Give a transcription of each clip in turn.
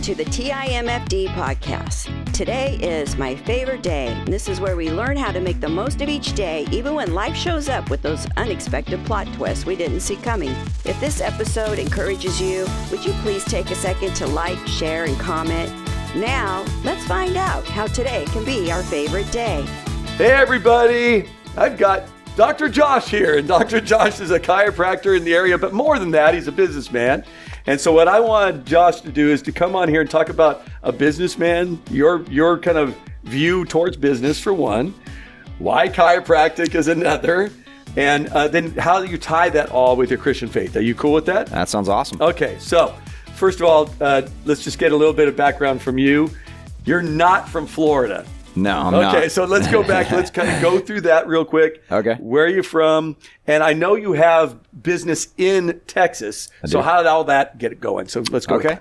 to the TIMFD podcast. Today is my favorite day, and this is where we learn how to make the most of each day, even when life shows up with those unexpected plot twists we didn't see coming. If this episode encourages you, would you please take a second to like, share, and comment? Now, let's find out how today can be our favorite day. Hey everybody, I've got Dr. Josh here, and Dr. Josh is a chiropractor in the area, but more than that, he's a businessman. And so what I want Josh to do is to come on here and talk about a businessman, your kind of view towards business for one, why chiropractic is another, and then how you tie that all with your Christian faith. Are you cool with that? That sounds awesome. Okay, so first of all, let's just get a little bit of background from you. You're not from Florida. No, I'm not. Okay, so let's go back. Let's kind of go through that real quick. Okay. Where are you from? And I know you have business in Texas. So how did all that get going? So let's go. Okay.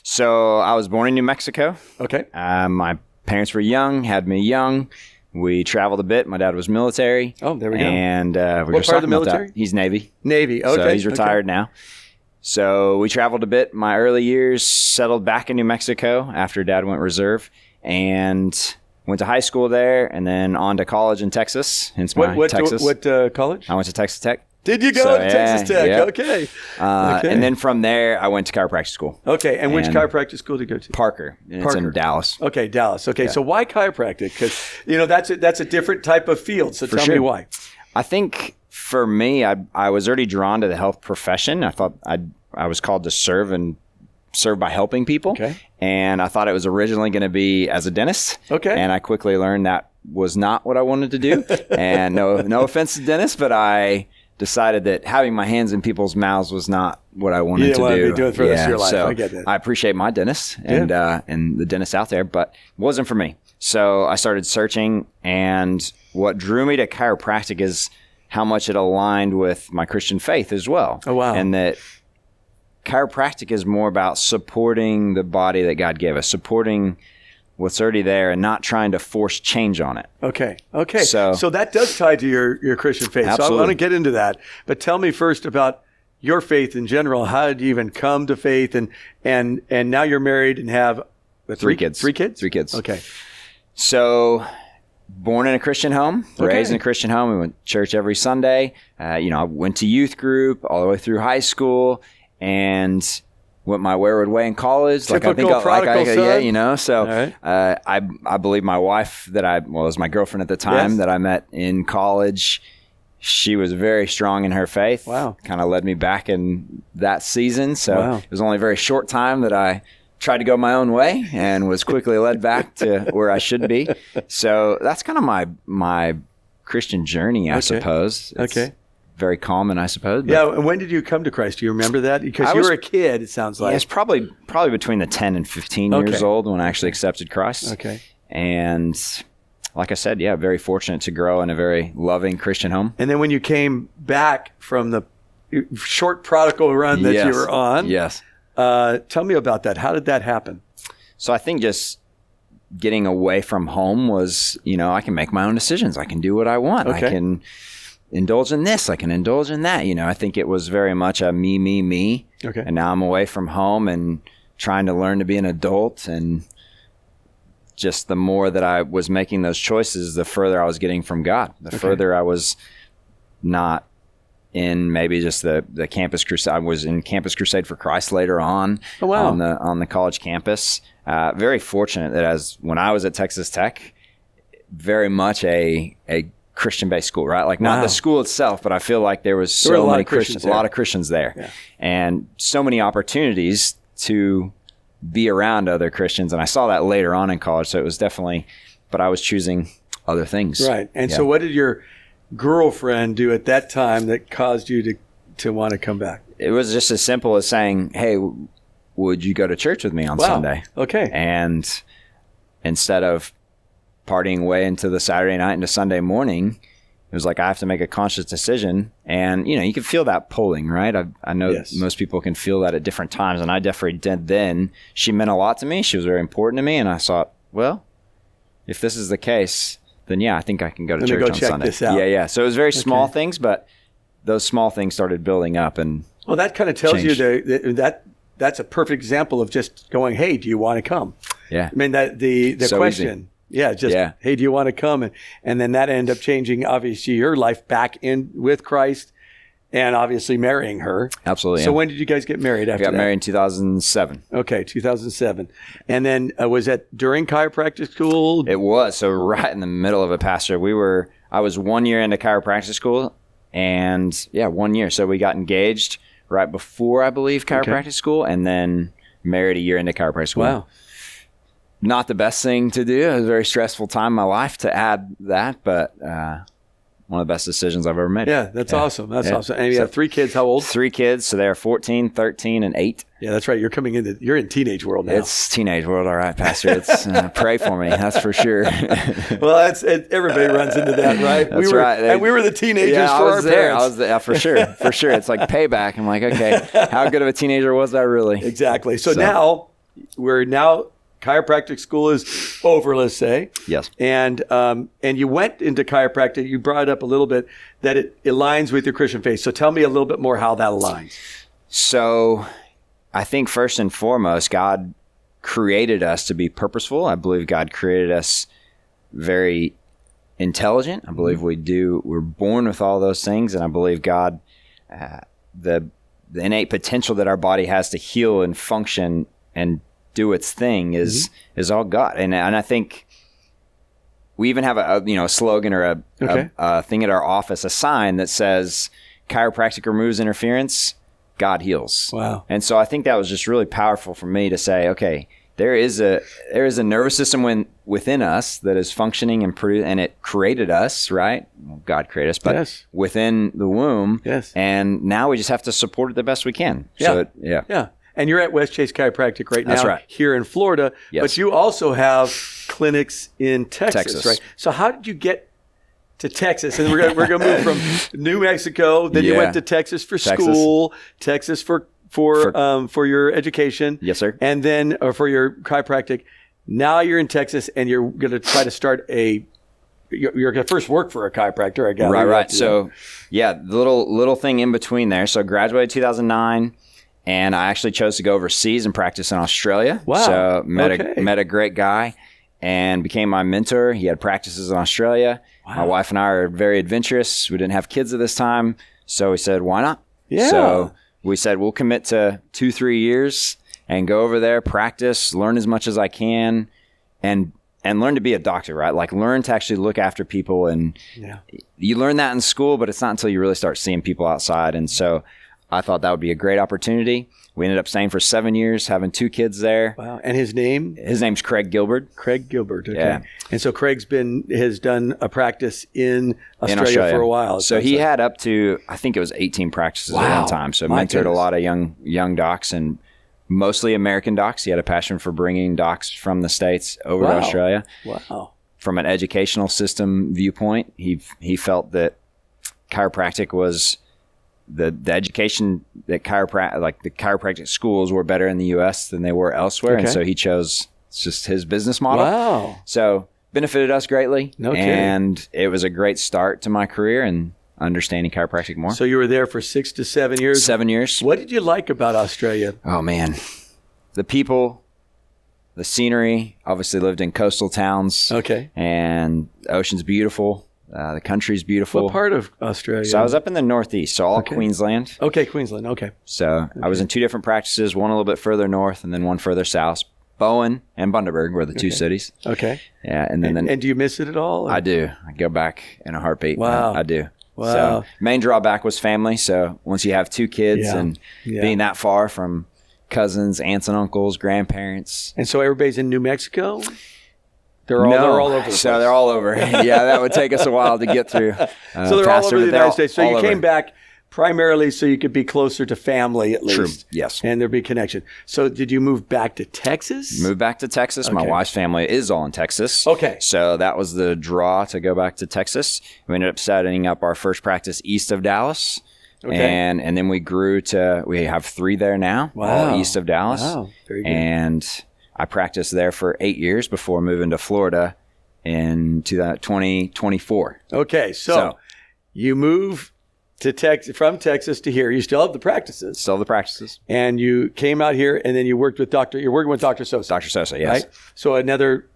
So I was born in New Mexico. Okay. My parents were young, had me young. We traveled a bit. My dad was military. Oh, there we go. And what part of the military? He's Navy. Navy, okay. So he's retired now. So we traveled a bit. My early years, settled back in New Mexico after Dad went reserve, and went to high school there, and then on to college in Texas. Hence my Texas. What college? I went to Texas Tech. Did you go to Texas Tech? Yeah. Okay. And then from there, I went to chiropractic school. Okay. And which chiropractic school did you go to? Parker. It's in Dallas. Okay, Dallas. Okay. Yeah. So why chiropractic? Because that's a different type of field. So tell me why. I think for me, I was already drawn to the health profession. I thought I was called to serve by helping people. Okay. And I thought it was originally going to be as a dentist. Okay. And I quickly learned that was not what I wanted to do. And no offense to dentists, but I decided that having my hands in people's mouths was not what I wanted to do. You didn't want to be doing for the rest of your life. So I get that. I appreciate my dentists and the dentists out there, but it wasn't for me. So I started searching, and what drew me to chiropractic is how much it aligned with my Christian faith as well. Oh, wow. And that chiropractic is more about supporting the body that God gave us, supporting what's already there and not trying to force change on it. Okay. So that does tie to your Christian faith. Absolutely. So I want to get into that. But tell me first about your faith in general. How did you even come to faith? And now you're married and have three kids. 3 kids? 3 kids. Okay. So born in a Christian home, raised in a Christian home. We went to church every Sunday. I went to youth group all the way through high school, and went my wayward way in college. Typical prodigal son. So right. I believe my wife was my girlfriend at the time that I met in college. She was very strong in her faith. Wow. Kind of led me back in that season. So It was only a very short time that I tried to go my own way and was quickly led back to where I should be. So that's kind of my Christian journey, I suppose. It's very common, I suppose. Yeah. And when did you come to Christ? Do you remember that? Because you were a kid, it sounds like. Yeah, it's probably between the 10 and 15 years old when I actually accepted Christ. Okay. And like I said, very fortunate to grow in a very loving Christian home. And then when you came back from the short prodigal run that you were on. Yes. Tell me about that. How did that happen? So I think just getting away from home was, I can make my own decisions. I can do what I want. Okay. I can indulge in this. I can indulge in that. I think it was very much a me. Okay. And now I'm away from home and trying to learn to be an adult. And just the more that I was making those choices, the further I was getting from God, the further I was not in maybe just the campus crusade. I was in Campus Crusade for Christ later on on the college campus. Very fortunate that when I was at Texas Tech, very much a Christian-based school, right? Like not the school itself, but I feel like there was a lot of Christians there, and so many opportunities to be around other Christians. And I saw that later on in college. So it was definitely, but I was choosing other things. Right. And so what did your girlfriend do at that time that caused you to want to come back? It was just as simple as saying, hey, would you go to church with me on Sunday? Okay. And instead of partying away into the Saturday night into Sunday morning, it was like, I have to make a conscious decision. And, you can feel that pulling, right? I know most people can feel that at different times, and I definitely did then. She meant a lot to me. She was very important to me. And I thought, well, if this is the case, then I think I can go to church on Sunday. This out. Yeah. So it was very small things, but those small things started building up. And well, that kind of tells you that that's a perfect example of just going, hey, do you want to come? Yeah. I mean, that the So question, hey, do you want to come? And then that ended up changing, obviously, your life back in with Christ and obviously marrying her. Absolutely. So when did you guys get married after that? We got married in 2007. Okay, 2007. And then was that during chiropractic school? It was. So right in the middle of it, Pastor. I was 1 year into chiropractic school and 1 year. So we got engaged right before, I believe, chiropractic school, and then married a year into chiropractic school. Wow. Not the best thing to do. It was a very stressful time in my life to add that, but one of the best decisions I've ever made. Yeah, that's awesome. That's awesome. And you have 3 kids. How old? 3 kids. So they're 14, 13, and 8. Yeah, that's right. You're in teenage world now. It's teenage world, all right, Pastor. It's pray for me, that's for sure. Well, everybody runs into that, right? That's right. And we were the teenagers for our parents. I was there, for sure. It's like payback. I'm like, okay, how good of a teenager was I really? Exactly. So now chiropractic school is over, let's say. Yes. And you went into chiropractic. You brought it up a little bit that it aligns with your Christian faith. So tell me a little bit more how that aligns. So I think first and foremost, God created us to be purposeful. I believe God created us very intelligent. I believe we're born with all those things. And I believe God, the innate potential that our body has to heal and function and do its thing is all God. And I think we even have a slogan or a thing at our office, a sign that says chiropractic removes interference, God heals. Wow. And so I think that was just really powerful for me to say, okay, there is a nervous system within us that is functioning and it created us, right? Well, God created us, but within the womb. Yes. And now we just have to support it the best we can. Yeah. So, yeah. And you're at West Chase Chiropractic right now. That's right. Here in Florida. Yes. But you also have clinics in Texas, right? So how did you get to Texas? And we're gonna move from New Mexico. Then you went to Texas for school, Texas for your education. Yes, sir. And then for your chiropractic. Now you're in Texas, and you're going to try to start you're going to first work for a chiropractor, I guess. Right. So, the little thing in between there. So, I graduated 2009, and I actually chose to go overseas and practice in Australia. Wow. So, met a great guy and became my mentor. He had practices in Australia. Wow. My wife and I are very adventurous. We didn't have kids at this time, so we said, why not? Yeah. So, we said, we'll commit to 2-3 years and go over there, practice, learn as much as I can, and learn to be a doctor, right? Like learn to actually look after people. And you learn that in school, but it's not until you really start seeing people outside. And so I thought that would be a great opportunity. We ended up staying for 7 years, having 2 kids there. Wow. And his name? His name's Craig Gilbert. Craig Gilbert. Okay. Yeah. And so Craig's has done a practice in Australia for a while. So he had up to, I think it was 18 practices at one time. So mentored a lot of young docs and mostly American docs. He had a passion for bringing docs from the States over to Australia. Wow. From an educational system viewpoint, he felt that chiropractic was the education that the chiropractic schools were better in the U.S. than they were elsewhere. Okay. And so he chose just his business model. Wow. So benefited us greatly. No kidding. And it was a great start to my career and understanding chiropractic more. So you were there for 6 to 7 years? 7 years. What did you like about Australia? Oh, man. The people, the scenery. Obviously lived in coastal towns. Okay. And the ocean's beautiful. The country's beautiful. What part of Australia? So I was up in the northeast, so all Queensland. Okay, Queensland. Okay. So I was in 2 different practices, one a little bit further north and then one further south. Bowen and Bundaberg were the 2 cities. Okay. Yeah. And then and do you miss it at all? Or? I do. I go back in a heartbeat. Wow. I do. Wow. So main drawback was family. So once you have 2 kids and being that far from cousins, aunts and uncles, grandparents. And so everybody's in New Mexico? They're all over the place. So they're all over. Yeah, that would take us a while to get through. So they're all over the United States. So you came back primarily so you could be closer to family at least. True. Yes. And there'd be connection. So did you move back to Texas? Moved back to Texas. Okay. My wife's family is all in Texas. Okay. So that was the draw to go back to Texas. We ended up setting up our first practice east of Dallas. Okay. And then we grew we have 3 there now, all east of Dallas. Wow. Very good. And I practiced there for 8 years before moving to Florida in 2024. Okay. So you move from Texas to here. You still have the practices. Still the practices. And you came out here, and then you're working with Dr. Sosa. Dr. Sosa, yes. Right? So another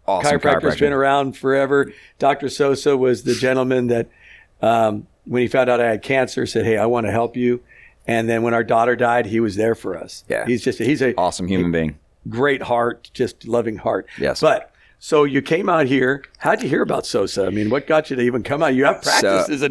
Awesome chiropractor's been around forever. Dr. Sosa was the gentleman that, when he found out I had cancer, said, "Hey, I want to help you." And then when our daughter died, he was there for us. Yeah. He's a awesome human being. Great heart, just loving heart. Yes. But so you came out here. How'd you hear about Sosa? I mean, what got you to even come out? You have practices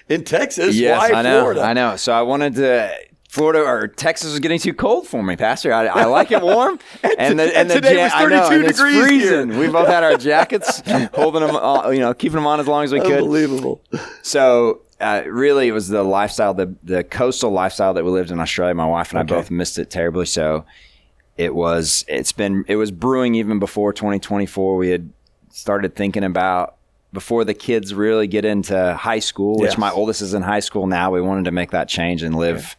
in Texas. Yes, Why Florida? I know. So I wanted to. Florida or Texas was getting too cold for me, Pastor. I like it warm, and today was 32 degrees. It's freezing. Here. We both had our jackets, holding them, keeping them on as long as we could. Unbelievable. So really, it was the lifestyle, the coastal lifestyle that we lived in Australia. My wife and I both missed it terribly. So it was brewing even before 2024. We had started thinking about. Before the kids really get into high school, which my oldest is in high school now, we wanted to make that change and live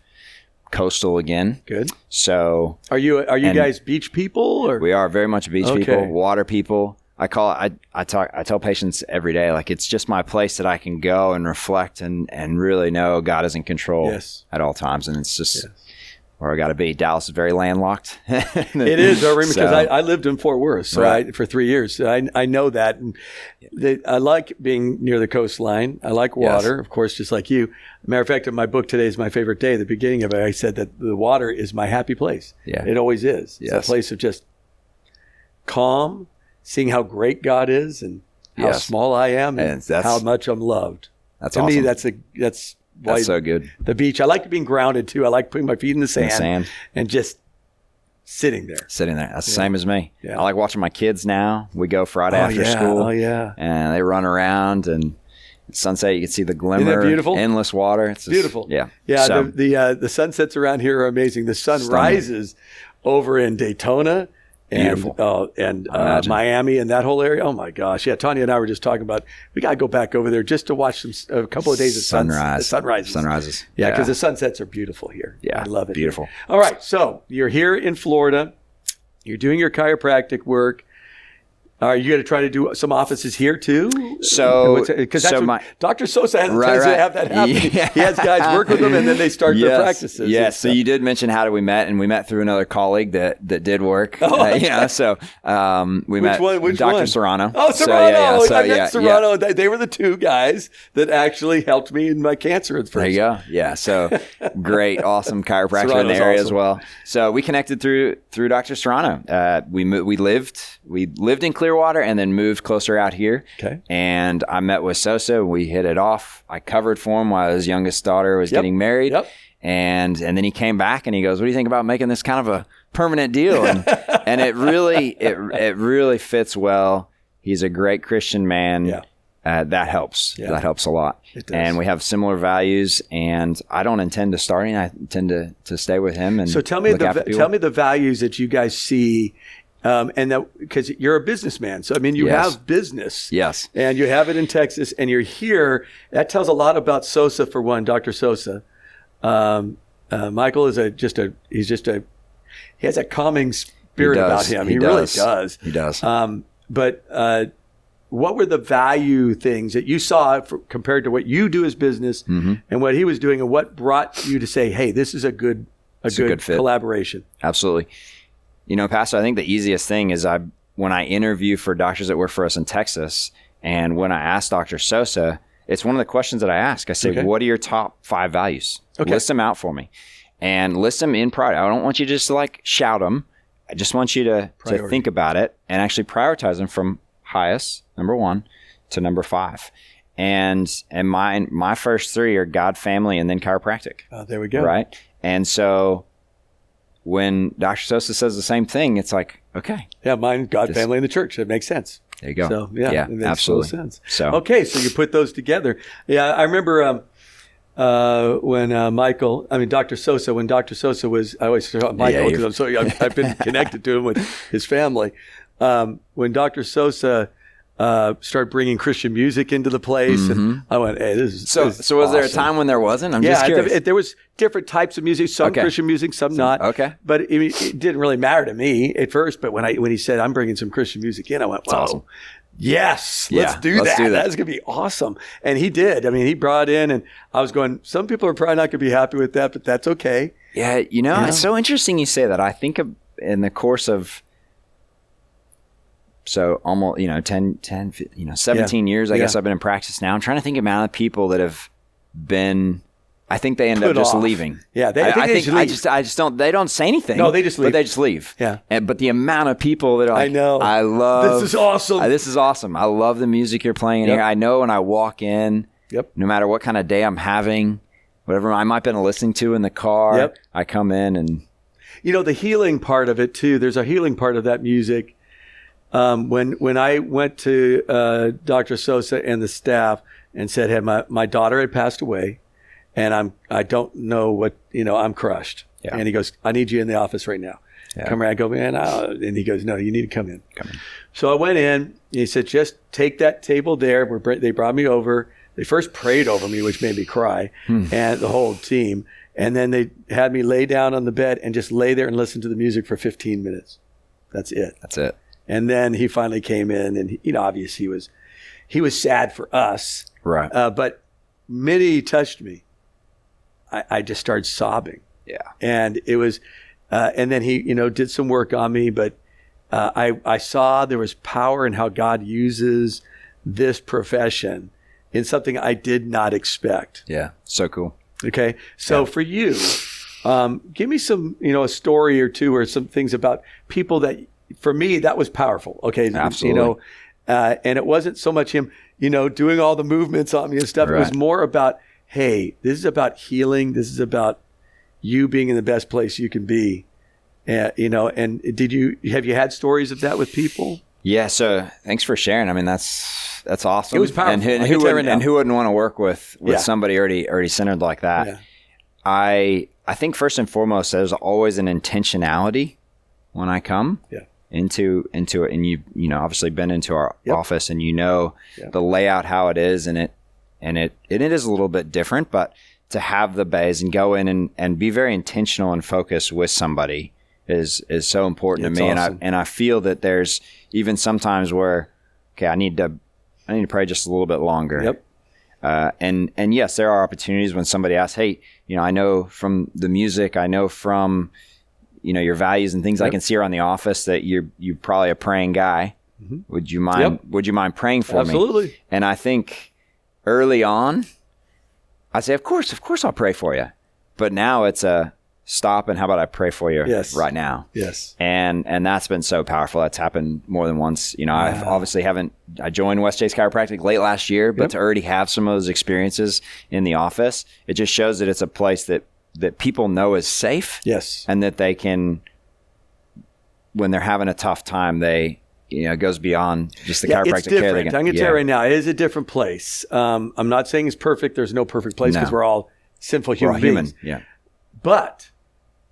coastal again. Good. So are you guys beach people, or? We are very much beach people, water people. I call it, I tell patients every day, like, it's just my place that I can go and reflect and really know God is in control at all times. And it's just where I got to be. Dallas is very landlocked. It is, because I lived in Fort Worth for 3 years. So I know that. And I like being near the coastline. I like water, of course, just like you. Matter of fact, in my book, Today is My Favorite Day, the beginning of it, I said that the water is my happy place. Yeah. It always is. It's a place of just calm, seeing how great God is and how small I am and how much I'm loved. That's to awesome. me, that's so good. The beach. I like being grounded too. I like putting my feet in the sand and just sitting there. That's the same as me. Yeah. I like watching my kids now. We go Friday after school. Oh, yeah. And they run around, and at sunset you can see the glimmer. Isn't that beautiful? Endless water. It's just, beautiful. Yeah. Yeah. So, the sunsets around here are amazing. The sun rises over in Daytona. And Miami and that whole area. Oh my gosh. Yeah. Tanya and I were just talking about, we got to go back over there just to watch a couple of days of sunrises. Yeah. Because the sunsets are beautiful here. Yeah. I love it. Beautiful. Here. All right. So you're here in Florida. You're doing your chiropractic work. Are you going to try to do some offices here too? Because Dr. Sosa has a tendency to have that happen. Yeah. He has guys work with him, and then they start their practices. Yes. So you did mention how we met, and we met through another colleague that did work. Oh, okay. We met Dr. Serrano. Oh, Serrano. I met Serrano. Yeah. They were the two guys that actually helped me in my cancer at first. There you go. Yeah. So great, awesome chiropractor in the area as well. So we connected through Dr. Serrano. We lived in Clearwater and then moved closer out here. Okay. And I met with Sosa. We hit it off. I covered for him while his youngest daughter was getting married. Yep. And then he came back and he goes, "What do you think about making this kind of a permanent deal?" And it really fits well. He's a great Christian man. Yeah. That helps. Yeah. That helps a lot. It does. And we have similar values, and I don't intend to start any. I intend to stay with him. And so tell me the values that you guys see. And that, because you're a businessman. So, I mean, you have business. Yes. And you have it in Texas, and you're here. That tells a lot about Sosa, for one, Dr. Sosa. Michael is he has a calming spirit about him. He really does. He does. But what were the value things that you saw compared to what you do as business and what he was doing, and what brought you to say, hey, this is a good fit. Collaboration? Absolutely. Pastor, I think the easiest thing is when I interview for doctors that work for us in Texas, and when I ask Dr. Sosa, it's one of the questions that I ask. I say, what are your top 5 values? Okay. List them out for me, and list them in priority. I don't want you to just shout them. I just want you to think about it and actually prioritize them from highest, number 1, to number 5. And my first 3 are God, family, and then chiropractic. There we go. Right. And so when Dr. Sosa says the same thing, it's like, okay. Yeah, mine, God, family, and the church. That makes sense. There you go. So, it makes absolutely. total sense. So, okay, so you put those together. Yeah, I remember when Dr. Sosa, was, I always say Michael, because I've been connected to him with his family. When Dr. Sosa started bringing Christian music into the place, and I went, hey, this is So was awesome. There a time when there wasn't? I'm just curious. There was different types of music, some Christian music, some not. Okay. But it didn't really matter to me at first, but when he said, I'm bringing some Christian music in, I went, wow, awesome. Yes, let's do that. That's going to be awesome. And he did. I mean, he brought in, and I was going, some people are probably not going to be happy with that, but that's okay. Yeah, it's so interesting you say that. I think in the course of, so almost, 17 years, I guess I've been in practice now. I'm trying to think of the amount of people that have been, I think they end up just leaving. Yeah, I just don't, they don't say anything. No, they just leave. But they just leave. Yeah. But the amount of people that are like, I know. I love. This is awesome. This is awesome. I love the music you're playing here. I know when I walk in, no matter what kind of day I'm having, whatever I might have been listening to in the car, I come in and. The healing part of it too, there's a healing part of that music. When I went to Dr. Sosa and the staff and said, hey, my daughter had passed away, and I don't know what, I'm crushed. Yeah. And he goes, I need you in the office right now. Yeah. Come around. I go, man. And he goes, no, you need to come in. So I went in. And he said, just take that table there. They brought me over. They first prayed over me, which made me cry, and the whole team. And then they had me lay down on the bed and just lay there and listen to the music for 15 minutes. That's it. And then he finally came in, and obviously he was sad for us, right? But Minnie touched me. I just started sobbing. Yeah, and it was, and then he did some work on me, but I saw there was power in how God uses this profession in something I did not expect. Yeah, so cool. Okay, so for you, give me some a story or two or some things about people that. For me, that was powerful. Okay. Absolutely. And it wasn't so much him, doing all the movements on me and stuff. Right. It was more about, hey, this is about healing. This is about you being in the best place you can be. And have you had stories of that with people? Yeah. So thanks for sharing. I mean, that's awesome. It was powerful. And who wouldn't want to work with somebody already centered like that? Yeah. I think first and foremost, there's always an intentionality when I come. Yeah. into it, and you obviously been into our office, and the layout, how it is, and it is a little bit different, but to have the bays and go in and be very intentional and focused with somebody is so important to me. Awesome. And I feel that there's even sometimes where, okay, I need to pray just a little bit longer. Yep. And yes, there are opportunities when somebody asks, hey, I know from the music, I know from your values and things I can see around the office that you're probably a praying guy. Mm-hmm. Would you mind praying for me? Absolutely. And I think early on, I say, of course I'll pray for you. But now it's a stop, and how about I pray for you right now? Yes. And that's been so powerful. That's happened more than once. I've obviously I joined West Chase Chiropractic late last year, but to already have some of those experiences in the office, it just shows that it's a place that people know is safe. Yes. And that they can, when they're having a tough time, it goes beyond just the chiropractic care. I'm going to tell you right now, it is a different place. I'm not saying it's perfect. There's no perfect place because we're all sinful human beings. Yeah. But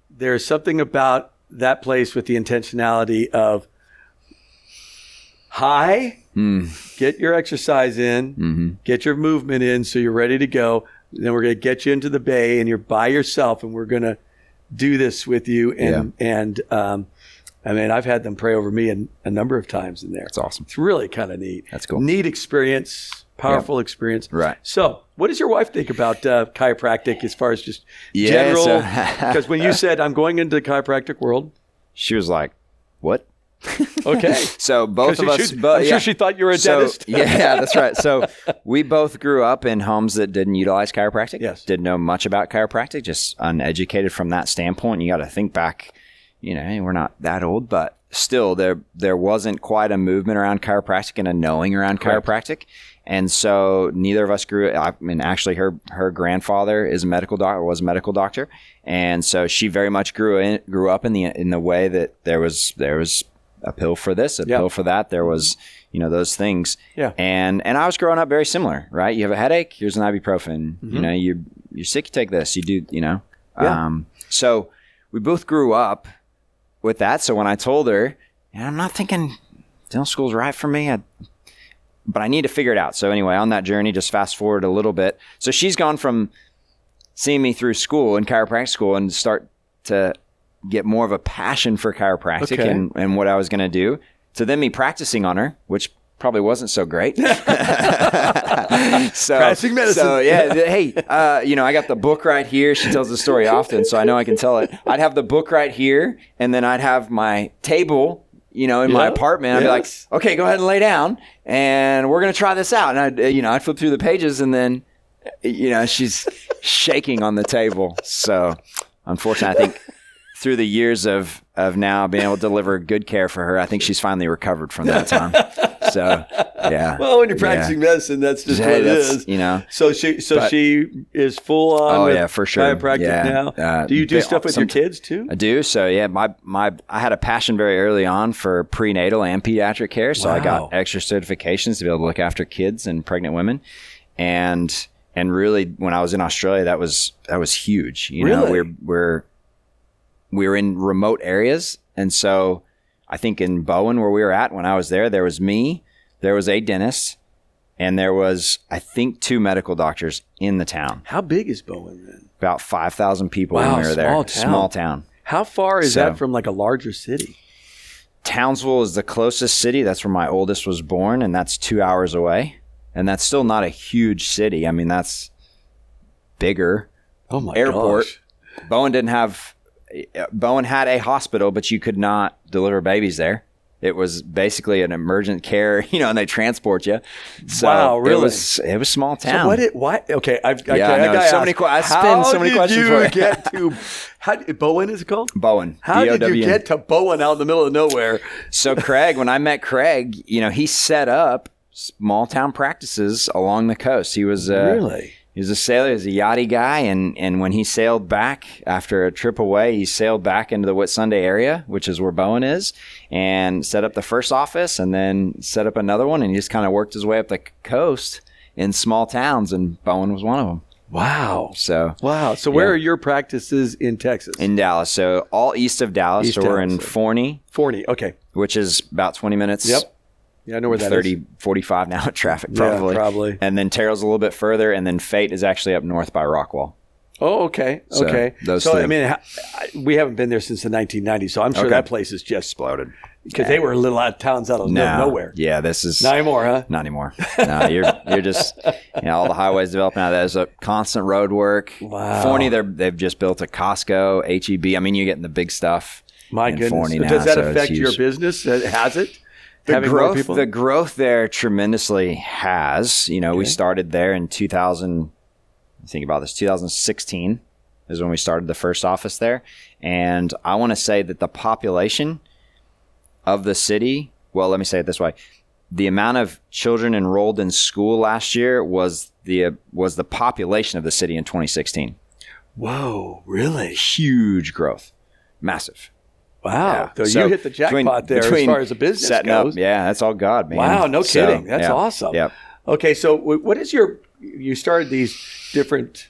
there's something about that place with the intentionality of, get your exercise in, get your movement in so you're ready to go. Then we're going to get you into the bay, and you're by yourself, and we're going to do this with you. And I've had them pray over me a number of times in there. That's awesome. It's really kind of neat. That's cool. Neat experience, powerful experience. Right. So what does your wife think about chiropractic as far as just general? Because when you said, I'm going into the chiropractic world. She was like, what? Okay. So both of us. I'm sure she thought you were a dentist. Yeah, that's right. So we both grew up in homes that didn't utilize chiropractic. Yes. Didn't know much about chiropractic, just uneducated from that standpoint. You got to think back, we're not that old, but still there wasn't quite a movement around chiropractic and a knowing around chiropractic. And so neither of us actually her grandfather was a medical doctor. And so she very much grew up in the way that there was a pill for this, pill for that. There was, those things. Yeah. And I was growing up very similar, right? You have a headache, here's an ibuprofen. Mm-hmm. You're sick, you take this. You do, Yeah. So we both grew up with that. So when I told her, I'm not thinking dental school's right for me, but I need to figure it out. So anyway, on that journey, just fast forward a little bit. So she's gone from seeing me through school and chiropractic school and start to get more of a passion for chiropractic and what I was going to do, to then me practicing on her, which probably wasn't so great. Practicing medicine. So yeah, hey, I got the book right here. She tells the story often, so I know I can tell it. I'd have the book right here, and then I'd have my table, in my apartment. I'd be like, okay, go ahead and lay down, and we're gonna try this out. And I'd flip through the pages, and then, she's shaking on the table. So unfortunately, I think through the years of now being able to deliver good care for her, I think she's finally recovered from that time. So, yeah. Well, when you're practicing medicine, that's just what it is. So she is full on. Oh, yeah, for sure. Chiropractic now. Do you do stuff with your kids too? I do. So yeah, I had a passion very early on for prenatal and pediatric care. So I got extra certifications to be able to look after kids and pregnant women, and really when I was in Australia, that was huge. Really? We were in remote areas, and so I think in Bowen, where we were at when I was there was me, there was a dentist, and there was, I think, 2 medical doctors in the town. How big is Bowen then? About 5,000 people when we were there. Small town. How far is that from like a larger city? Townsville is the closest city. That's where my oldest was born, and that's 2 hours away. And that's still not a huge city. I mean, that's bigger. Oh my airport. Gosh. Bowen had a hospital, but you could not deliver babies there. It was basically an emergent care, and they transport you. So wow, really? It was small town. So why? Okay, I spin so many questions for you. How Bowen is it called? Bowen. How did you get to Bowen out in the middle of nowhere? So Craig, when I met Craig, he set up small town practices along the coast. He was really. He was a sailor. He was a yachty guy, and when he sailed back after a trip away, he sailed back into the Whitsunday area, which is where Bowen is, and set up the first office, and then set up another one, and he just kind of worked his way up the coast in small towns, and Bowen was one of them. Wow. So where are your practices in Texas? In Dallas. So all east of Dallas. So we're in Forney. Okay. Which is about 20 minutes. Yep. Yeah, I know where that 30, 45 now at traffic, probably. Yeah, probably. And then Terrell's a little bit further, and then Fate is actually up north by Rockwall. Oh, okay. Okay. So, I mean, we haven't been there since the 1990s, so I'm sure that place is just exploded. Because they were little towns out of nowhere. Yeah, this is... Not anymore, huh? Not anymore. No, you're just... all the highways developing out. There's a constant road work. Wow. Forney, they've just built a Costco, HEB. I mean, you're getting the big stuff. My goodness. Forney now, does that affect your business? Has it? The growth there tremendously has. We started there in 2016 is when we started the first office there. And I want to say that the population of the city, well, let me say it this way. The amount of children enrolled in school last year was the population of the city in 2016. Whoa, really? Huge growth. Massive. Wow. Yeah. So you hit the jackpot there as far as the business goes. That's all God, man. Wow, no kidding. That's awesome. Yep. Okay, so what is you started these different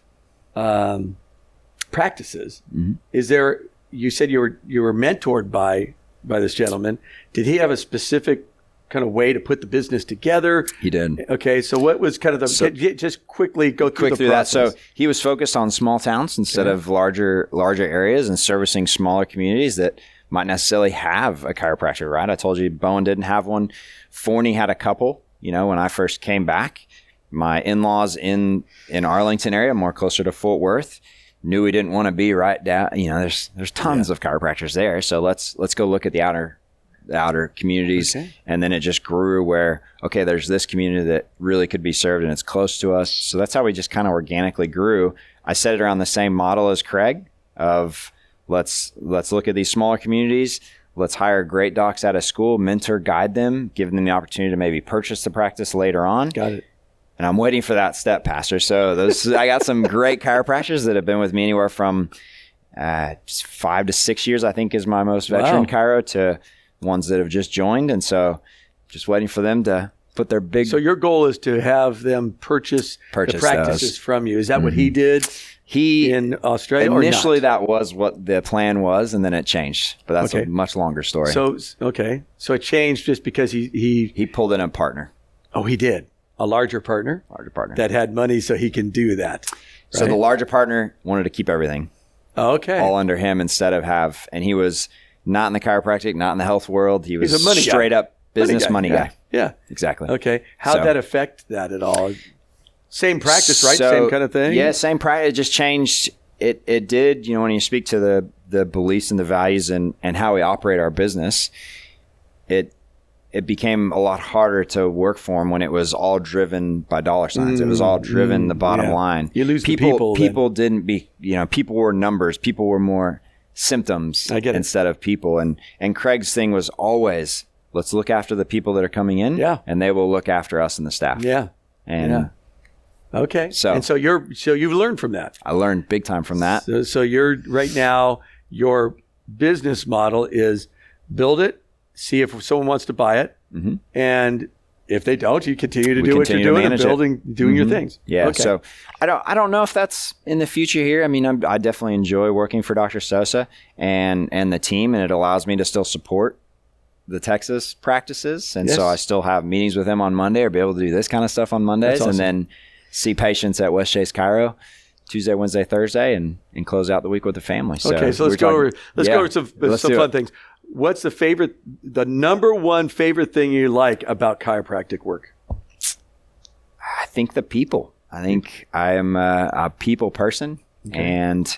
practices. Mm-hmm. Is there, you said you were mentored by this gentleman. Did he have a specific kind of way to put the business together? He did. Okay, so what was kind of just quickly go through the process. That. So he was focused on small towns instead of larger areas and servicing smaller communities that might necessarily have a chiropractor, right? I told you Bowen didn't have one. Forney had a couple. When I first came back, my in-laws in Arlington area, more closer to Fort Worth, knew we didn't want to be right down. There's tons of chiropractors there. So let's go look at the outer communities. Okay. And then it just grew where, okay, there's this community that really could be served and it's close to us. So that's how we just kind of organically grew. I set it around the same model as Craig of let's look at these smaller communities. Let's hire great docs out of school, mentor, guide them, give them the opportunity to maybe purchase the practice later on. Got it. And I'm waiting for that step, Pastor. So I got some great chiropractors that have been with me anywhere from 5 to 6 years, I think is my most veteran chiro, to ones that have just joined. And so just waiting for them to put their big... So your goal is to have them purchase the practices from you. Is that what he did? In Australia initially that was what the plan was, and then it changed, but that's a much longer story. So it changed just because he pulled in a partner. Oh, he did. A larger partner that had money, so he can do that. Right? So the larger partner wanted to keep everything all under him instead of and he was not in the chiropractic, not in the health world. He was a money straight guy. Up business money guy. Yeah. Exactly. Okay. How'd that affect that at all? Same practice, right? Same kind of thing? Yeah, same practice. It just changed. It did, when you speak to the beliefs and the values and how we operate our business, it became a lot harder to work for them when it was all driven by dollar signs. It was all driven the bottom line. You lose people. the People didn't be, people were numbers. People were more symptoms instead of people. And Craig's thing was always, let's look after the people that are coming in, and they will look after us and the staff. Yeah. And okay. So you've learned from that. I learned big time from that. So you're right now, your business model is build it, see if someone wants to buy it, and if they don't, you continue to do what you're doing and doing your things. Yeah. Okay. So I don't know if that's in the future here. I mean, I definitely enjoy working for Dr. Sosa and the team, and it allows me to still support the Texas practices. And so I still have meetings with them on Monday, or be able to do this kind of stuff on Mondays, and then see patients at West Chase Chiro Tuesday, Wednesday, Thursday, and close out the week with the family. So okay, so let's go over some fun things. What's the number one favorite thing you like about chiropractic work? I think the people. I think I am a people person, and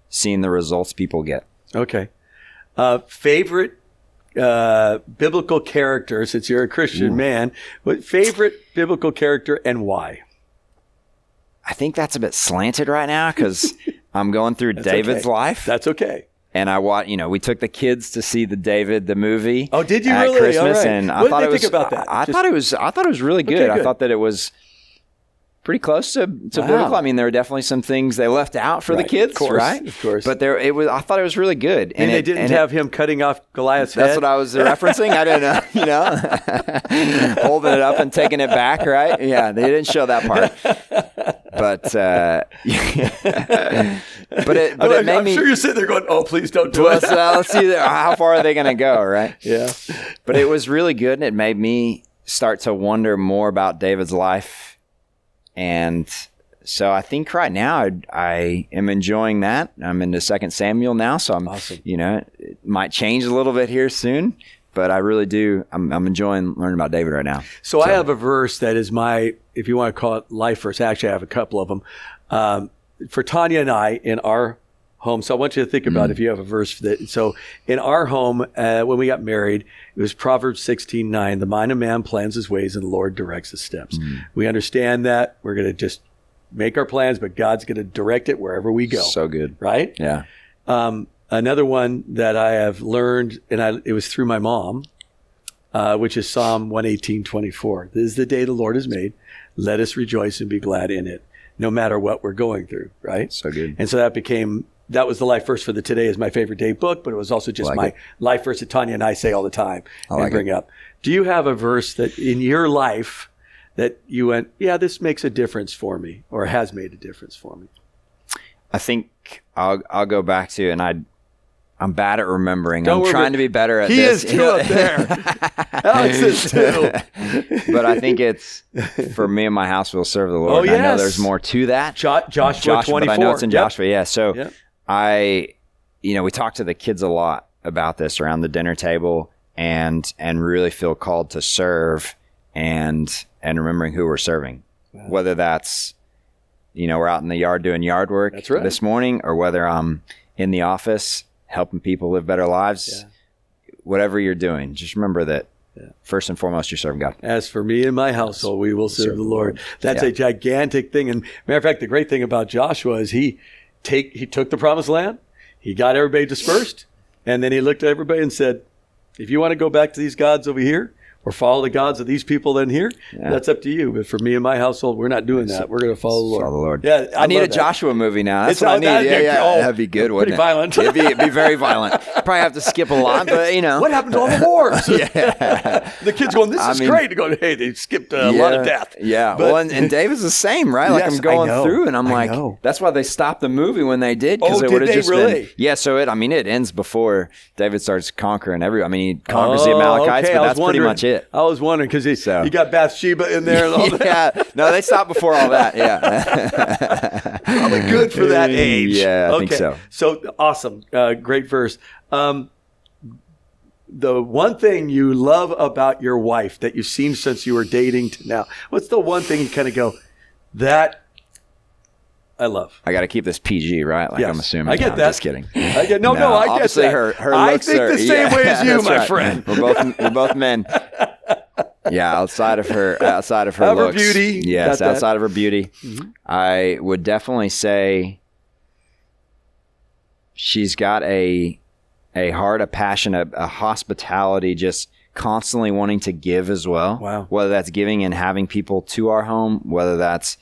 seeing the results people get. Okay. Favorite biblical character, since you're a Christian man, what favorite biblical character and why? I think that's a bit slanted right now because I'm going through David's life. That's okay. And we took the kids to see the movie. Oh, did you at really? Christmas, all right. and what did they think about that? I thought it was really good. Okay, good. I thought that it was pretty close to biblical. I mean, there were definitely some things they left out for the kids, of course, right? Of course. But I thought it was really good. And they didn't have him cutting off Goliath's head? That's what I was referencing. I didn't know, holding it up and taking it back, right? Yeah, they didn't show that part. But it made I'm sure you're sitting there going, "Oh, please don't do it." Let's see how far are they going to go, right? Yeah. But it was really good, and it made me start to wonder more about David's life. And so I think right now I am enjoying that. I'm into 2 Samuel now, so I'm awesome. It might change a little bit here soon, but I really do. I'm enjoying learning about David right now. So I have a verse that is if you want to call it life verse. Actually, I have a couple of them. For Tanya and I in our home. So I want you to think about if you have a verse that. So in our home, when we got married, it was Proverbs 16:9. The mind of man plans his ways, and the Lord directs his steps. We understand that. We're going to just make our plans, but God's going to direct it wherever we go. So good. Right? Yeah. Another one that I have learned, and it was through my mom, which is Psalm 118:24. This is the day the Lord has made. Let us rejoice and be glad in it, no matter what we're going through, right? So good. And so that was the life verse for the Today is My Favorite Day book, but it was also just my life verse that Tanya and I say all the time and bring up. Do you have a verse that in your life that you went, yeah, this makes a difference for me, or has made a difference for me? I think I'll go back to, and I'm bad at remembering. I'm trying to be better at this. He is too up there. Alex is too. But I think it's, for me and my house will serve the Lord. Oh, yes. I know there's more to that. Joshua 24. But I know it's in Joshua. Yeah. So we talk to the kids a lot about this around the dinner table, and really feel called to serve and remembering who we're serving. Wow. Whether that's, we're out in the yard doing yard work this morning, or whether I'm in the office helping people live better lives, whatever you're doing, just remember that first and foremost, you're serving God. As for me and my household, we will serve the Lord. That's a gigantic thing. And matter of fact, the great thing about Joshua is he took the promised land, he got everybody dispersed, and then he looked at everybody and said, if you want to go back to these gods over here, or follow the gods of these people in here, that's up to you. But for me and my household, we're not doing that. We're going to follow the Lord. Follow the Lord. Yeah, I need a Joshua movie now. That's what I need. That'd be good, wouldn't it? Violent. It'd be very violent. Probably have to skip a lot, but What happened to all the wars? The kids going, this is great. Going, hey, they skipped a lot of death. Yeah. But, and David's the same, right? Like I'm going through, and I'm like, that's why they stopped the movie when they did. Oh, did they really? Yeah. So it ends before David starts conquering he conquers the Amalekites, but that's pretty much it. I was wondering, because he got Bathsheba in there and all that. No, they stopped before all that. Yeah. Probably good for that age. Yeah, I think so. So awesome. Great verse. the one thing you love about your wife that you've seen since you were dating to now? What's the one thing you kind of go, that I love? I got to keep this PG, right? Like, yes. I'm assuming. I get I'm that. just kidding. I get I get obviously that. Her I looks think are, the same way as you, my right. friend. We're both men. Yeah, outside of her looks, her beauty. Yes, outside of her beauty, I would definitely say she's got a heart, a passion, a hospitality, just constantly wanting to give as well. Wow. Whether that's giving and having people to our home, whether that's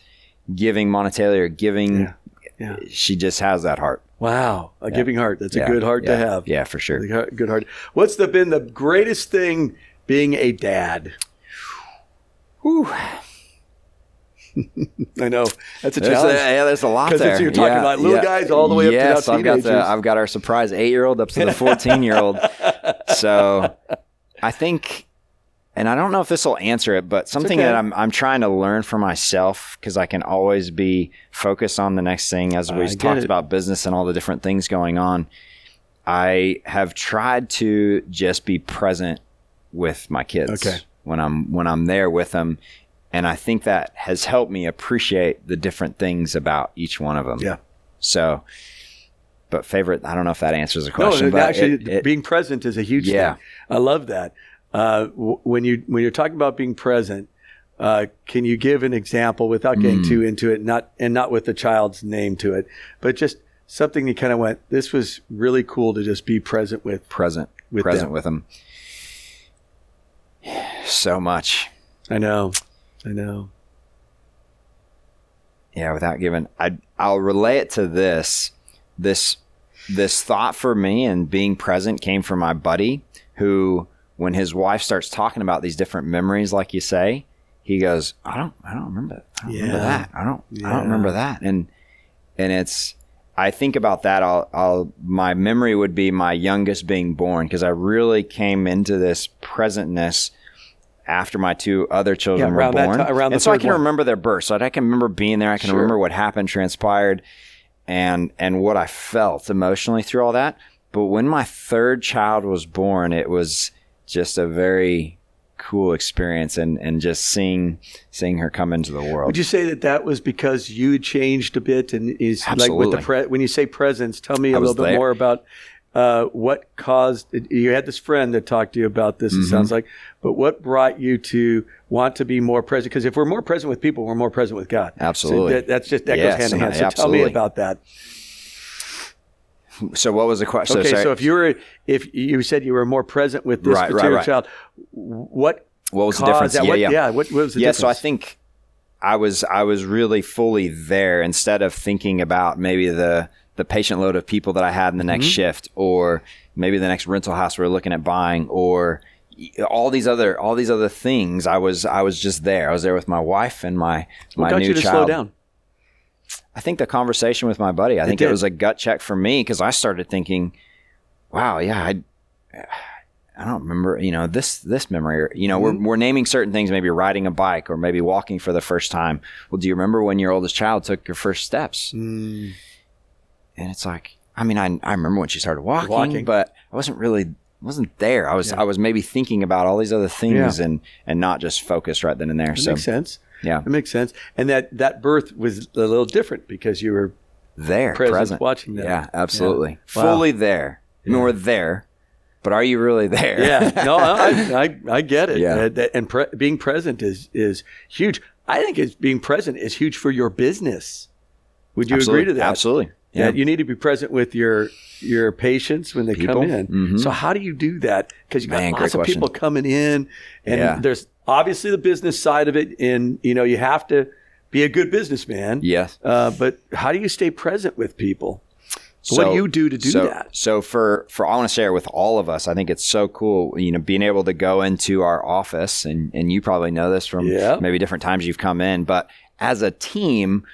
giving monetarily or giving, she just has that heart. Wow, a giving heart. That's a good heart to have. Yeah, for sure. Good heart. What's been the greatest thing being a dad? Whew. I know that's a challenge. There's a lot there. Because you're talking about little guys all the way up to now teenagers. I've got our surprise 8-year-old up to the 14-year-old. So I think, and I don't know if this will answer it, but something that I'm trying to learn for myself, because I can always be focused on the next thing, as we've talked about business and all the different things going on. I have tried to just be present with my kids when I'm there with them. And I think that has helped me appreciate the different things about each one of them. Yeah. So, but favorite, I don't know if that answers the question. No, but actually, being present is a huge thing. I love that. When you're talking about being present, can you give an example without getting too into it, not with the child's name to it, but just something you kind of went, this was really cool to just be present with them. So much. I know. Yeah, without giving, I'll relay it to this thought for me, and being present came from my buddy, who, when his wife starts talking about these different memories, like you say, he goes, I don't remember that. I don't remember that. And it's, I think about that. My memory would be my youngest being born, because I really came into this presentness after my 2 other children were born. And so I can remember their birth. So I can remember being there. I can remember what happened, transpired, and what I felt emotionally through all that. But when my 3rd child was born, it was just a very cool experience, and just seeing her come into the world. Would you say that was because you changed a bit, and is Absolutely. Like with when you say presence, tell me a little bit more about what caused, you had this friend that talked to you about this, it sounds like, but what brought you to want to be more present? Because if we're more present with people, we're more present with God. Absolutely. So that goes hand in hand. So tell me about that. So what was the question? Okay, so if you said you were more present with this particular child, what was the difference? What was the difference? So I think I was really fully there, instead of thinking about maybe the patient load of people that I had in the next shift, or maybe the next rental house we're looking at buying, or all these other things. I was just there. I was there with my wife and my new child. What got you to slow down? I think the conversation with my buddy. I think it was a gut check for me, because I started thinking, wow, I don't remember, this memory. We're naming certain things, maybe riding a bike or maybe walking for the first time. Well, do you remember when your oldest child took your first steps? And it's like, I remember when she started walking, but I wasn't there. I was maybe thinking about all these other things and not just focused right then and there. That makes sense. Yeah. It makes sense. And that birth was a little different because you were there, present, watching that. Yeah, absolutely. Yeah. Fully there. I mean, we're there, but are you really there? Yeah. No, I get it. Yeah. And being present is huge. I think being present is huge for your business. Would you agree to that? Absolutely. Yeah. You need to be present with your patients when they come in. So how do you do that? Because you got lots of people coming in, and there's obviously the business side of it, and you have to be a good businessman. Yes. But how do you stay present with people? So what do you do to do that? So for I want to share with all of us, I think it's so cool, being able to go into our office, and you probably know this from maybe different times you've come in, but as a team,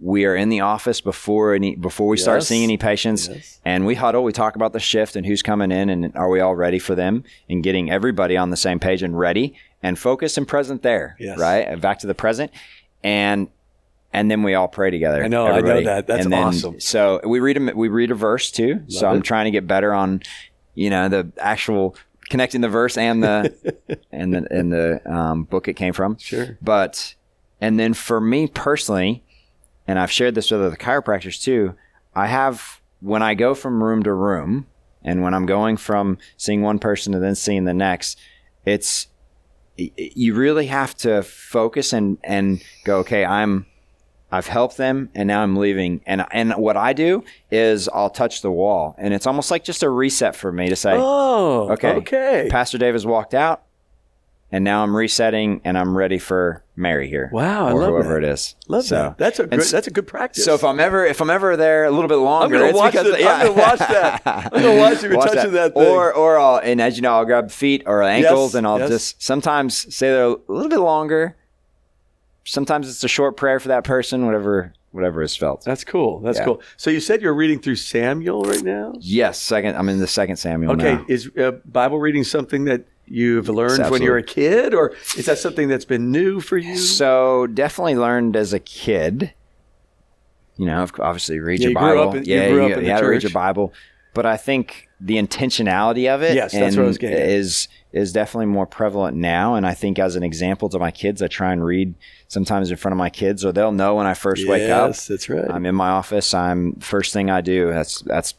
we are in the office before we start seeing any patients, and we huddle. We talk about the shift and who's coming in, and are we all ready for them, and getting everybody on the same page and ready and focused and present there, right? Back to the present, and then we all pray together. I know that. That's awesome. So we read a verse too. I'm trying to get better on, the actual connecting the verse and the book it came from. Sure. And then for me personally, and I've shared this with other chiropractors too, when I go from room to room, and when I'm going from seeing one person to then seeing the next, you really have to focus and go, okay, I've helped them and now I'm leaving. And what I do is I'll touch the wall, and it's almost like just a reset for me to say, okay. Pastor Dave has walked out, and now I'm resetting and I'm ready for Mary here. Wow, I or love whoever that. it is. Love that. That's a good practice. So if I'm ever there a little bit longer, I'm going to watch that. I'm going to watch you touching that thing. Or and as you know, I'll grab feet or ankles, and I'll just sometimes stay there a little bit longer. Sometimes it's a short prayer for that person, whatever is felt. That's cool. That's cool. So you said you're reading through Samuel right now? Yes, I'm in the second Samuel now. Okay, is Bible reading something that you've learned when you were a kid, or is that something that's been new for you? So definitely learned as a kid. You know, obviously read your Bible. You grew up in the church. Read your Bible. But I think the intentionality of it that's what I was getting at. is definitely more prevalent now. And I think as an example to my kids, I try and read sometimes in front of my kids, or they'll know when I first wake up. Yes, that's right. I'm in my office. First thing I do, that's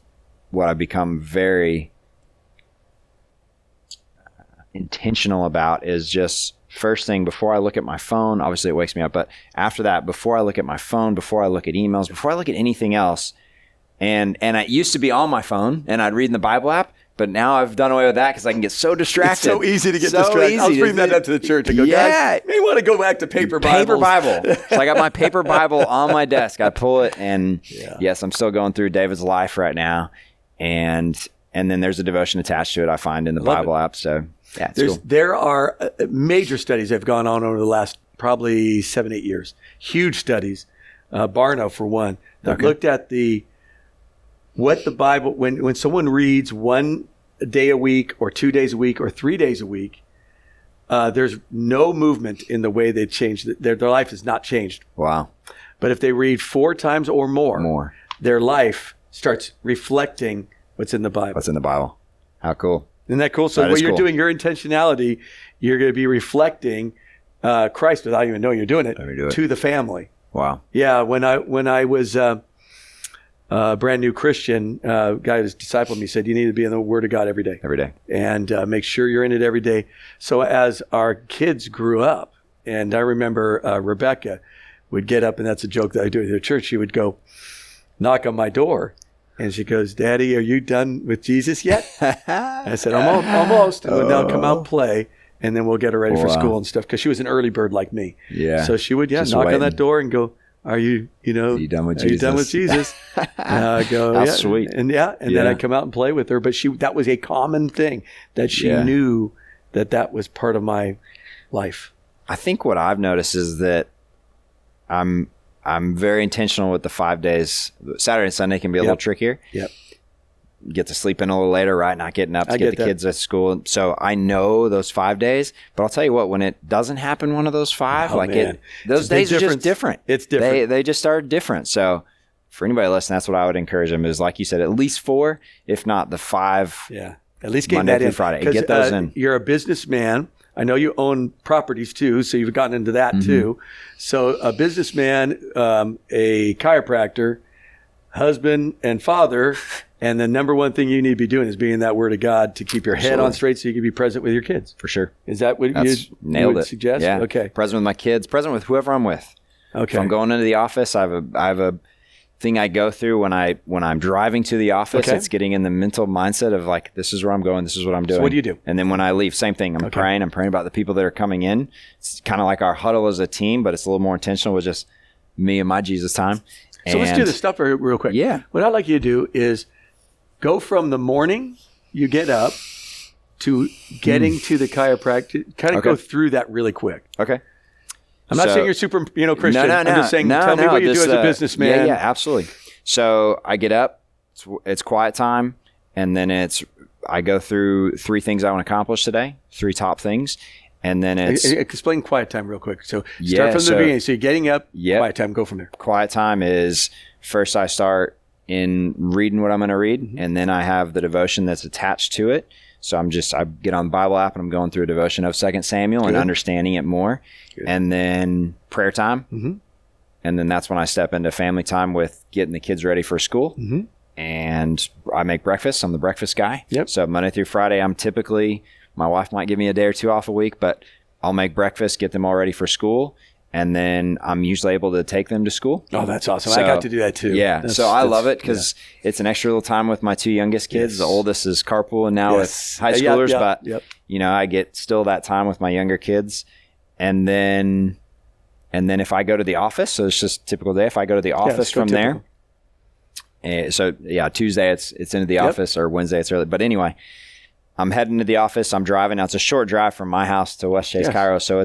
what I've become very intentional about, is just first thing before I look at my phone. Obviously it wakes me up, but after that, before I look at my phone, before I look at emails, before I look at anything else, and I used to be on my phone and I'd read in the Bible app, but now I've done away with that because I can get so distracted. It's so easy to get distracted. I was bringing that up to the church. I go, guys, you may want to go back to paper Bibles. Paper Bible. So I got my paper Bible on my desk. I pull it, and yes, I'm still going through David's life right now, and then there's a devotion attached to it I find in the Bible app. So yeah, it's cool. There are major studies that have gone on over the last probably 7-8 years. Huge studies. Barno, for one, that looked at what the Bible, when someone reads 1 day a week or 2 days a week or 3 days a week, there's no movement in the way they change. Their life is not changed. Wow. But if they read 4 times or more, their life starts reflecting what's in the Bible. What's in the Bible. How cool. Isn't that cool? So what you're doing, your intentionality, you're going to be reflecting Christ without even knowing you're doing it to the family. Wow. Yeah. When I was brand new Christian, guy who's discipled me said, you need to be in the Word of God every day. Every day. And make sure you're in it every day. So as our kids grew up, and I remember Rebecca would get up, and that's a joke that I do at the church, she would go knock on my door, and she goes, Daddy, are you done with Jesus yet? I said, almost. And would now come out and play, and then we'll get her ready for school and stuff, because she was an early bird like me. Yeah. So she would knock on that door and go, Are you done with Jesus? Done with Jesus? I go, How sweet. And then I'd come out and play with her. But that was a common thing that she knew that was part of my life. I think what I've noticed is that I'm very intentional with the 5 days. Saturday and Sunday can be a little trickier. Yep. Get to sleep in a little later, right? Not getting up to get the kids at school. So I know those 5 days, but I'll tell you what, when it doesn't happen one of those 5, those days are just different. It's different. They just are different. So for anybody listening, that's what I would encourage them is, like you said, at least 4, if not the 5. Yeah. At least get Monday that through in. Friday. Get those in. You're a businessman. I know you own properties too, so you've gotten into that too. So a businessman, a chiropractor, husband and father, and the number one thing you need to be doing is being in that Word of God to keep your head on straight so you can be present with your kids. For sure. Is that what you would suggest? Yeah. Okay. Present with my kids, present with whoever I'm with. Okay. If I'm going into the office, I have a thing I go through when I'm driving to the office. It's getting in the mental mindset of like, this is where I'm going, this is what I'm doing. So what do you do? And then when I leave, same thing. I'm praying about the people that are coming in. It's kind of like our huddle as a team, but it's a little more intentional with just me and my Jesus time. So let's do this stuff real quick. Yeah. What I'd like you to do is go from the morning you get up to getting to the chiropractic. Kind of go through that really quick. Okay. I'm not saying you're super, Christian. No. I'm just saying, tell me what you do as a businessman. Yeah, absolutely. So I get up, it's quiet time, and then I go through 3 things I want to accomplish today, 3 top things, and then it's... Explain quiet time real quick. So start from the beginning. So you're getting up, quiet time, go from there. Quiet time is, first I start in reading what I'm going to read. And then I have the devotion that's attached to it. So I get on the Bible app and I'm going through a devotion of 2 Samuel and understanding it more. Good. And then prayer time. Mm-hmm. And then that's when I step into family time with getting the kids ready for school. Mm-hmm. And I make breakfast. I'm the breakfast guy. Yep. So Monday through Friday, my wife might give me a day or two off a week, but I'll make breakfast, get them all ready for school. And then I'm usually able to take them to school. Oh, that's awesome. So, I got to do that too. Yeah. I love it because it's an extra little time with my 2 youngest kids. Yes. The oldest is carpool and now with high schoolers, but I get still that time with my younger kids. And then if I go to the office, so it's just a typical day. If I go to the office from there, Tuesday it's into the office, or Wednesday it's early. But anyway, I'm heading to the office. I'm driving. Now it's a short drive from my house to West Chase, Cairo. So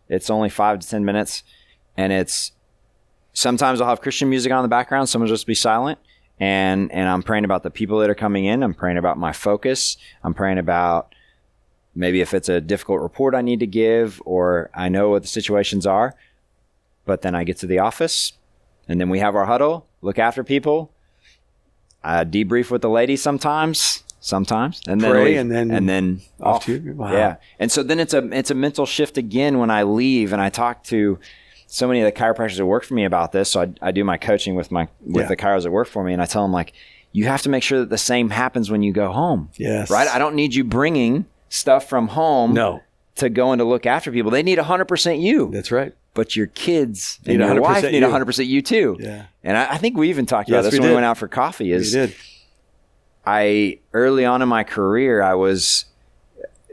it's only 5 to 10 minutes, and it's sometimes I'll have Christian music on in the background. Someone just be silent, and I'm praying about the people that are coming in. I'm praying about my focus. I'm praying about maybe if it's a difficult report I need to give, or I know what the situations are. But then I get to the office, and then we have our huddle, look after people. I debrief with the ladies sometimes, and then pray, and then off to you. Wow. Yeah, and so then it's a mental shift again when I leave, and I talk to so many of the chiropractors that work for me about this. So I do my coaching with the chiros that work for me, and I tell them, like, you have to make sure that the same happens when you go home. Yes, right. I don't need you bringing stuff from home. To go in to look after people. They need 100% you. That's right. But your kids and your wife need 100% you too. Yeah. And I think we even talked about this when we went out for coffee. We did. Early on in my career, I was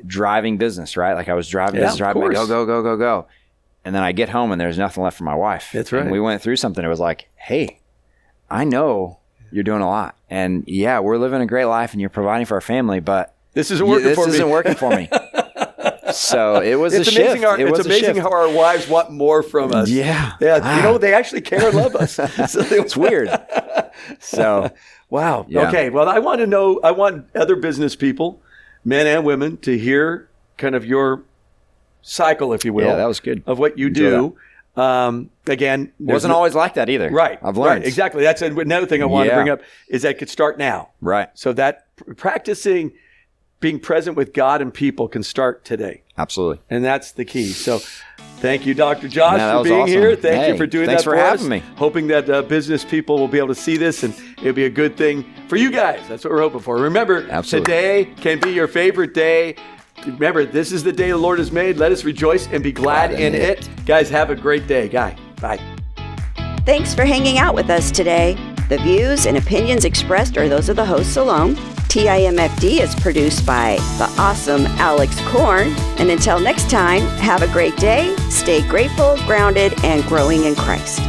driving business, right? Like I was driving business, driving, go. And then I get home and there's nothing left for my wife. That's right. And we went through something. It was like, hey, I know you're doing a lot. And yeah, we're living a great life and you're providing for our family, but this isn't working for me. So it was a shift. It's amazing how our wives want more from us. Yeah. They actually care and love us. It's weird. So, wow. Yeah. Okay. Well, I want other business people, men and women, to hear kind of your cycle, if you will. Yeah, that was good. Of what you do. Again, wasn't always like that either. Right. I've learned. Right, exactly. That's another thing I want to bring up is that it could start now. Right. So that practicing being present with God and people can start today. Absolutely. And that's the key. So thank you, Dr. Josh, for being here. Thank you for doing that for us. Thanks for having me. Hoping that business people will be able to see this and it'll be a good thing for you guys. That's what we're hoping for. Remember, Today can be your favorite day. Remember, this is the day the Lord has made. Let us rejoice and be glad in it. Guys, have a great day. Bye. Thanks for hanging out with us today. The views and opinions expressed are those of the hosts alone. TIMFD is produced by the awesome Alex Korn. And until next time, have a great day, stay grateful, grounded, and growing in Christ.